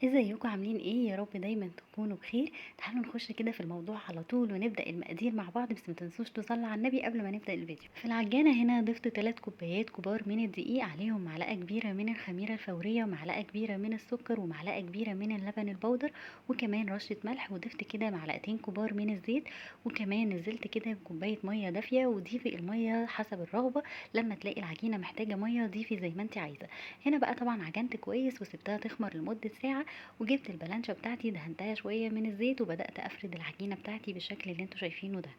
ازيكم عاملين ايه؟ يا رب دايما تكونوا بخير. تعالوا نخش كده في الموضوع على طول ونبدأ المقادير مع بعض، بس ما تنسوش تصلوا على النبي قبل ما نبدأ الفيديو. في العجانة هنا ضفت 3 كوبايات كبار من الدقيق، عليهم معلقة كبيرة من الخميرة الفورية ومعلقة كبيرة من السكر ومعلقة كبيرة من اللبن البودر وكمان رشة ملح، وضفت كده معلقتين كبار من الزيت، وكمان نزلت كده بكوباية مية دافية. وضيفي المية حسب الرغبة، لما تلاقي العجينة محتاجة مية ضيفي زي ما انت عايزة. هنا بقى طبعا عجنت كويس وسبتها تخمر لمدة ساعة، وجبت البلانشة بتاعتي دهنتها شوية من الزيت وبدأت افرد العجينة بتاعتي بالشكل اللي انتوا شايفينه ده.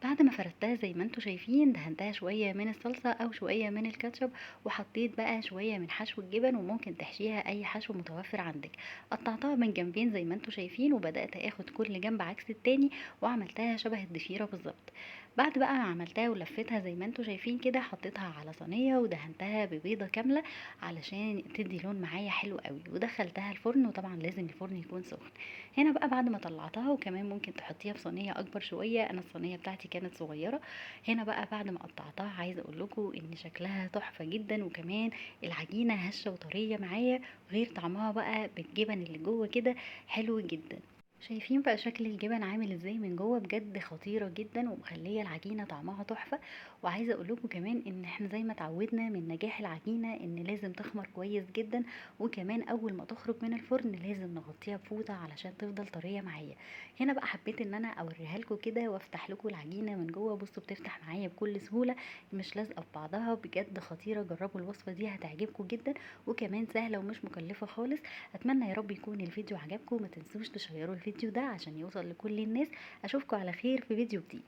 بعد ما فردتها زي ما انتوا شايفين دهنتها شوية من الصلصة او شوية من الكاتشب، وحطيت بقى شوية من حشو الجبن، وممكن تحشيها اي حشو متوفر عندك. قطعتها من جنبين زي ما انتوا شايفين، وبدأت اخد كل جنب عكس التاني وعملتها شبه الضفيرة بالظبط. بعد بقى ما عملتها ولفتها زي ما انتوا شايفين كده، حطيتها على صينية ودهنتها ببيضة كاملة علشان تدي لون معايا حلو قوي، ودخلتها الفرن، وطبعا لازم الفرن يكون سخن. هنا بقى بعد ما طلعتها، وكمان ممكن تحطيها في صينيه اكبر شويه، انا الصينيه بتاعتي كانت صغيره. هنا بقى بعد ما قطعتها عايزه اقول لكم ان شكلها تحفه جدا، وكمان العجينه هشه وطريه معايا، غير طعمها بقى بالجبن اللي جوه كده حلو جدا. شايفين بقى شكل الجبن عامل ازاي من جوه؟ بجد خطيره جدا ومخليه العجينه طعمها تحفه. وعايزه اقول لكم كمان ان احنا زي ما اتعودنا من نجاح العجينه ان لازم تخمر كويس جدا، وكمان اول ما تخرج من الفرن لازم نغطيها بفوطه علشان تفضل طريه معايا. هنا بقى حبيت ان انا اوريها لكم كده وافتح لكم العجينه من جوه. بصوا بتفتح معايا بكل سهوله، مش لازقه في بعضها. بجد خطيره، جربوا الوصفه دي هتعجبكم جدا، وكمان سهله ومش مكلفه خالص. اتمنى يا رب يكون الفيديو عجبكم، ما تنسوش تشيروا الفيديو ده عشان يوصل لكل الناس. اشوفكم على خير في فيديو جديد.